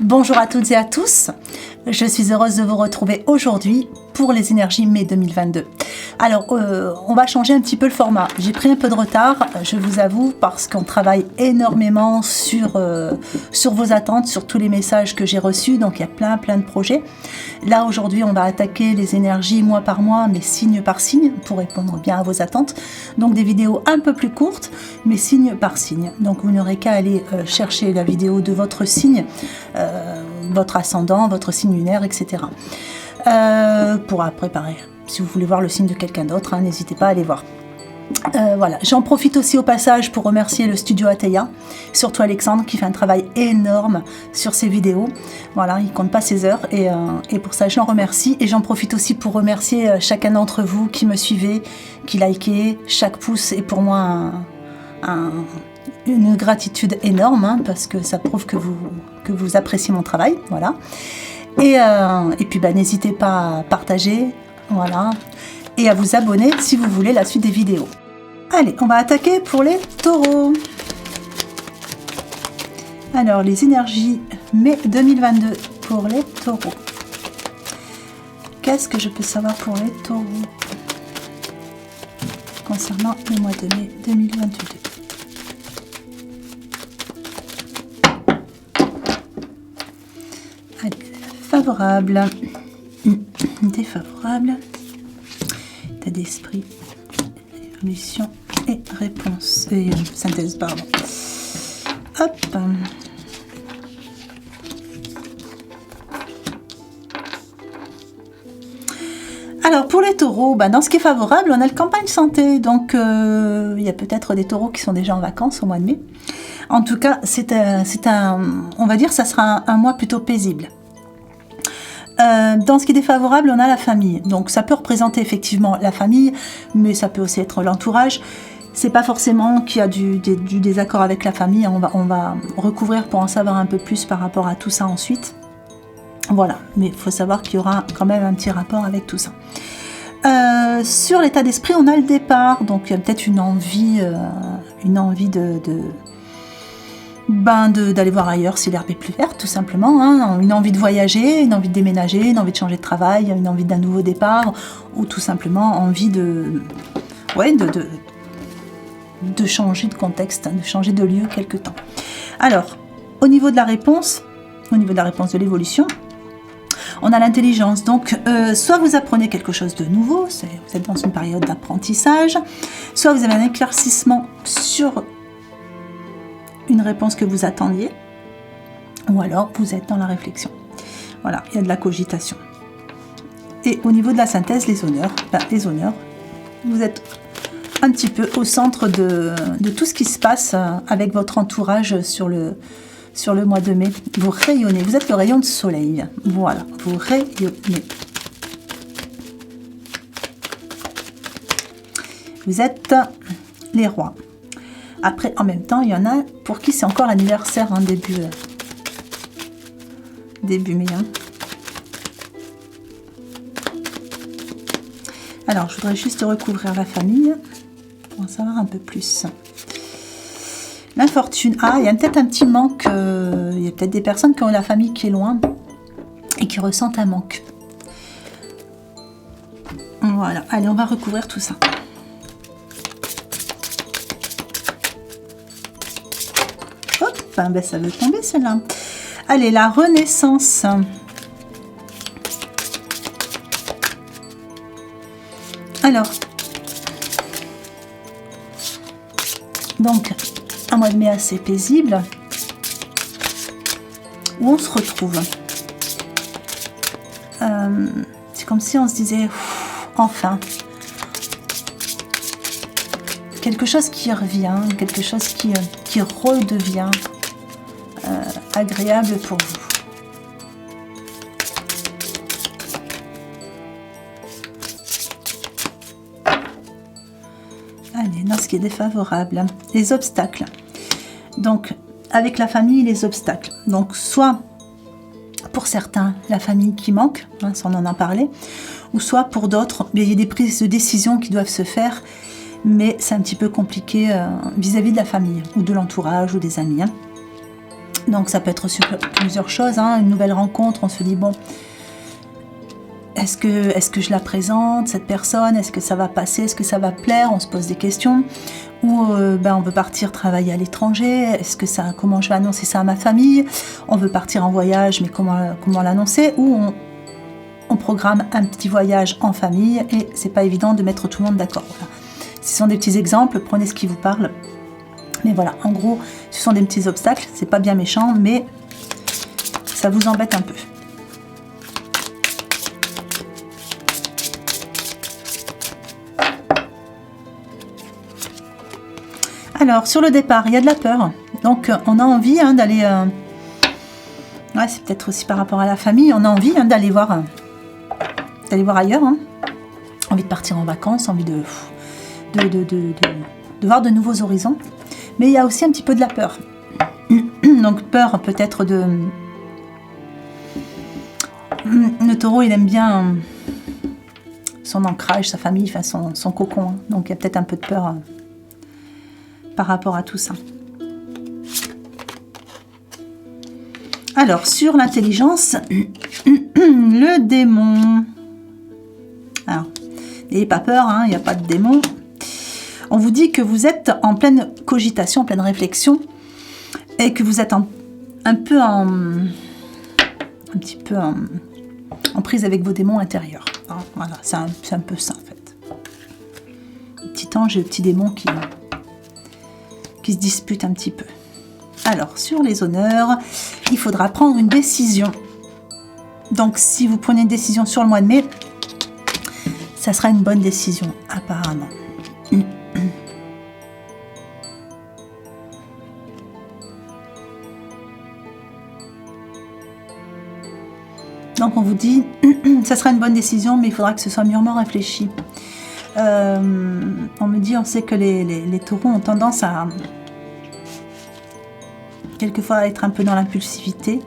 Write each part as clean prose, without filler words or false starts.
Bonjour à toutes et à tous, je suis heureuse de vous retrouver aujourd'hui pour les énergies mai 2022. Alors, on va changer un petit peu le format. J'ai pris un peu de retard, je vous avoue, parce qu'on travaille énormément sur vos attentes, sur tous les messages que j'ai reçus, donc il y a plein de projets. Là, aujourd'hui, on va attaquer les énergies mois par mois, mais signe par signe, pour répondre bien à vos attentes. Donc, des vidéos un peu plus courtes, mais signe par signe. Donc, vous n'aurez qu'à aller chercher la vidéo de votre signe, votre ascendant, votre signe lunaire, etc. Pour après, pareil, si vous voulez voir le signe de quelqu'un d'autre, n'hésitez pas à aller voir. Voilà, j'en profite aussi au passage pour remercier le studio Ateia, surtout Alexandre qui fait un travail énorme sur ses vidéos. Voilà, il compte pas ses heures et pour ça je l'en remercie. Et j'en profite aussi pour remercier chacun d'entre vous qui me suivez, qui likez. Chaque pouce est pour moi une gratitude énorme, parce que ça prouve que vous appréciez mon travail. Voilà. Et puis n'hésitez pas à partager, voilà, et à vous abonner si vous voulez la suite des vidéos. Allez, on va attaquer pour les taureaux. Alors, les énergies mai 2022 pour les taureaux. Qu'est-ce que je peux savoir pour les taureaux concernant le mois de mai 2022? Allez, favorable, défavorable, état d'esprit, évolution et réponse, et synthèse, pardon. Hop. Alors pour les taureaux, dans ce qui est favorable, on a le campagne santé, donc il y a peut-être des taureaux qui sont déjà en vacances au mois de mai. En tout cas, on va dire, ça sera un mois plutôt paisible. Dans ce qui est défavorable, on a la famille. Donc ça peut représenter effectivement la famille, mais ça peut aussi être l'entourage. C'est pas forcément qu'il y a du désaccord avec la famille. On va recouvrir pour en savoir un peu plus par rapport à tout ça ensuite. Voilà, mais il faut savoir qu'il y aura quand même un petit rapport avec tout ça. Sur l'état d'esprit, on a le départ. Donc il y a peut-être une envie d'aller voir ailleurs si l'herbe est plus verte, tout simplement, une envie de voyager, une envie de déménager, une envie de changer de travail, une envie d'un nouveau départ, ou tout simplement envie de changer de contexte, de changer de lieu quelque temps. Alors, au niveau de la réponse de l'évolution, on a l'intelligence. Donc, soit vous apprenez quelque chose de nouveau, vous êtes dans une période d'apprentissage, soit vous avez un éclaircissement sur une réponse que vous attendiez, ou alors vous êtes dans la réflexion. Voilà, il y a de la cogitation. Et au niveau de la synthèse, les honneurs, vous êtes un petit peu au centre de tout ce qui se passe avec votre entourage sur le mois de mai. Vous rayonnez, vous êtes le rayon de soleil. Voilà, vous rayonnez. Vous êtes les rois. Après, en même temps, il y en a pour qui c'est encore l'anniversaire, début mai. Alors, je voudrais juste recouvrir la famille pour en savoir un peu plus. L'infortune. Ah, il y a peut-être un petit manque. Il y a peut-être des personnes qui ont la famille qui est loin et qui ressentent un manque. Voilà. Allez, on va recouvrir tout ça. Ça veut tomber celle-là. Allez, la renaissance. Alors, donc, un mois de mai assez paisible, où on se retrouve. C'est comme si on se disait, enfin, quelque chose qui revient, quelque chose qui redevient agréable pour vous. Allez, dans ce qui est défavorable, les obstacles. Donc, avec la famille, les obstacles. Donc, soit pour certains, la famille qui manque, ça on en a parlé, ou soit pour d'autres, il y a des prises de décision qui doivent se faire, mais c'est un petit peu compliqué vis-à-vis de la famille, ou de l'entourage, ou des amis. Donc ça peut être sur plusieurs choses, hein. Une nouvelle rencontre, on se dit bon, est-ce que je la présente, cette personne, est-ce que ça va passer, est-ce que ça va plaire, on se pose des questions. Ou on veut partir travailler à l'étranger, comment je vais annoncer ça à ma famille, on veut partir en voyage, mais comment l'annoncer, ou on programme un petit voyage en famille et c'est pas évident de mettre tout le monde d'accord. Voilà. Ce sont des petits exemples, prenez ce qui vous parle. Mais voilà, en gros, ce sont des petits obstacles, c'est pas bien méchant, mais ça vous embête un peu. Alors, sur le départ, il y a de la peur. Donc, on a envie d'aller... ouais, c'est peut-être aussi par rapport à la famille. On a envie d'aller voir ailleurs. Hein. Envie de partir en vacances, envie de voir de nouveaux horizons. Mais il y a aussi un petit peu de la peur. Donc, peur peut-être de... Le taureau, il aime bien son ancrage, sa famille, enfin son cocon. Hein. Donc, il y a peut-être un peu de peur... par rapport à tout ça. Alors, sur l'intelligence, le démon. Alors, n'ayez pas peur, il n'y a pas de démon. On vous dit que vous êtes en pleine cogitation, en pleine réflexion, et que vous êtes un petit peu en prise avec vos démons intérieurs. Hein, voilà, c'est un peu ça, en fait. Le petit ange et le petit démon qui se disputent un petit peu. Alors, sur les honneurs, il faudra prendre une décision. Donc, si vous prenez une décision sur le mois de mai, ça sera une bonne décision, apparemment. Donc, on vous dit, ça sera une bonne décision, mais il faudra que ce soit mûrement réfléchi. On me dit, on sait que les taureaux ont tendance à quelquefois être un peu dans l'impulsivité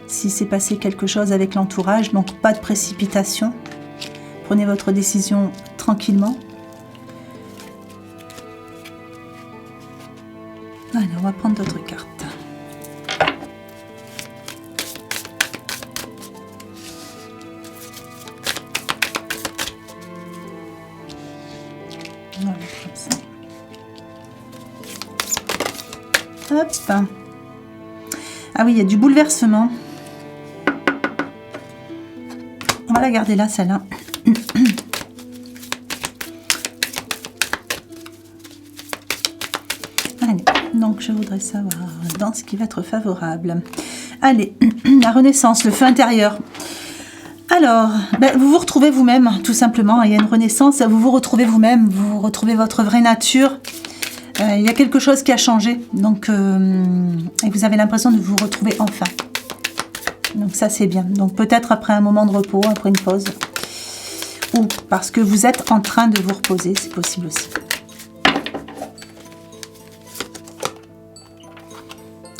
si c'est passé quelque chose avec l'entourage, donc pas de précipitation, prenez votre décision tranquillement. Allez, on va prendre d'autres cartes. Hop. Ah oui, il y a du bouleversement. On va la garder là, celle-là. Allez, donc je voudrais savoir dans ce qui va être favorable. Allez, la renaissance, le feu intérieur. Alors, vous vous retrouvez vous-même, tout simplement. Il y a une renaissance, vous vous retrouvez vous-même, vous retrouvez votre vraie nature. Il y a quelque chose qui a changé, donc et vous avez l'impression de vous retrouver enfin. Donc ça c'est bien. Donc peut-être après un moment de repos, après une pause, ou parce que vous êtes en train de vous reposer, c'est possible aussi.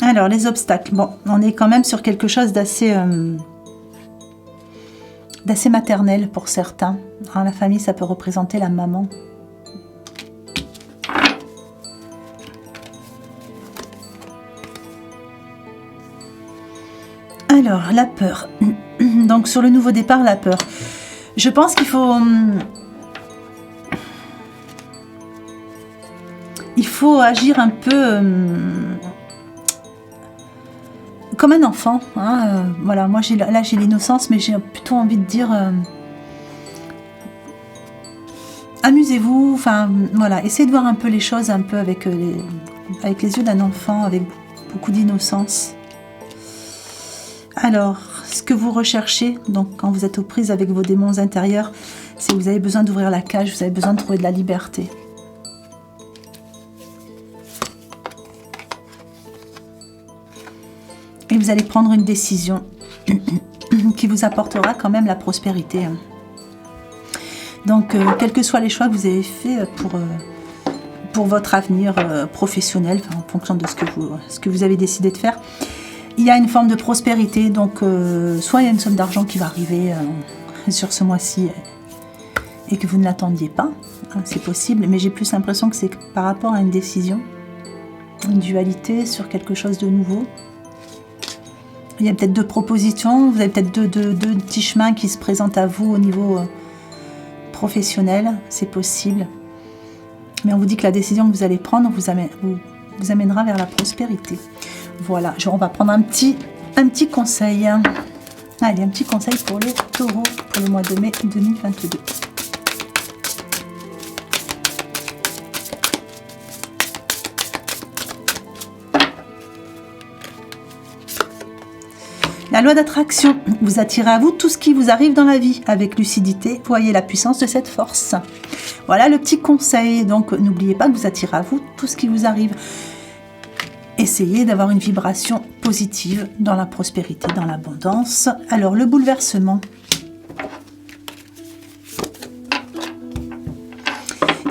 Alors les obstacles, bon, on est quand même sur quelque chose d'assez maternel pour certains. Hein, la famille, ça peut représenter la maman. Alors, la peur. Donc, sur le nouveau départ, la peur. Je pense qu'il faut... Il faut agir un peu... comme un enfant. Hein. Voilà, moi, j'ai l'innocence, mais j'ai plutôt envie de dire... amusez-vous. Enfin, voilà, essayez de voir un peu les choses un peu avec les yeux d'un enfant, avec beaucoup d'innocence. Alors, ce que vous recherchez, donc quand vous êtes aux prises avec vos démons intérieurs, c'est que vous avez besoin d'ouvrir la cage, vous avez besoin de trouver de la liberté. Et vous allez prendre une décision qui vous apportera quand même la prospérité. Donc, quels que soient les choix que vous avez faits pour votre avenir professionnel, en fonction de ce que vous avez décidé de faire, il y a une forme de prospérité, donc soit il y a une somme d'argent qui va arriver sur ce mois-ci et que vous ne l'attendiez pas, hein, c'est possible, mais j'ai plus l'impression que c'est par rapport à une décision, une dualité sur quelque chose de nouveau. Il y a peut-être 2 propositions, vous avez peut-être deux petits chemins qui se présentent à vous au niveau professionnel, c'est possible. Mais on vous dit que la décision que vous allez prendre vous amènera vers la prospérité. Voilà, on va prendre un petit conseil. Allez, un petit conseil pour les taureaux pour le mois de mai 2022. La loi d'attraction, vous attirez à vous tout ce qui vous arrive dans la vie avec lucidité. Voyez la puissance de cette force. Voilà le petit conseil. Donc, n'oubliez pas que vous attirez à vous tout ce qui vous arrive. Essayez d'avoir une vibration positive dans la prospérité, dans l'abondance. Alors, le bouleversement.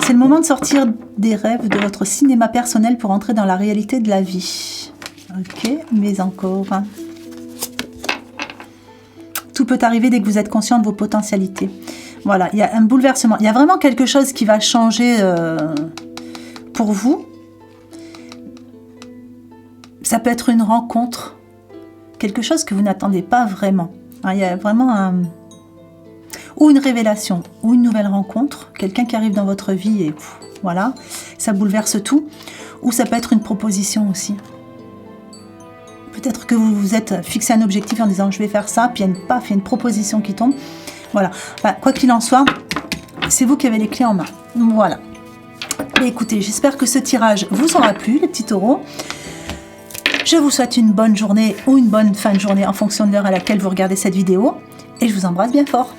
C'est le moment de sortir des rêves de votre cinéma personnel pour entrer dans la réalité de la vie. Ok, mais encore... Tout peut arriver dès que vous êtes conscient de vos potentialités. Voilà, il y a un bouleversement. Il y a vraiment quelque chose qui va changer pour vous. Ça peut être une rencontre. Quelque chose que vous n'attendez pas vraiment. Il y a vraiment ou une révélation, ou une nouvelle rencontre. Quelqu'un qui arrive dans votre vie et voilà, ça bouleverse tout. Ou ça peut être une proposition aussi. Peut-être que vous vous êtes fixé un objectif en disant je vais faire ça, puis il y a une proposition qui tombe. Voilà. Quoi qu'il en soit, c'est vous qui avez les clés en main. Voilà. Et écoutez, j'espère que ce tirage vous aura plu, les petits taureaux. Je vous souhaite une bonne journée ou une bonne fin de journée en fonction de l'heure à laquelle vous regardez cette vidéo. Et je vous embrasse bien fort.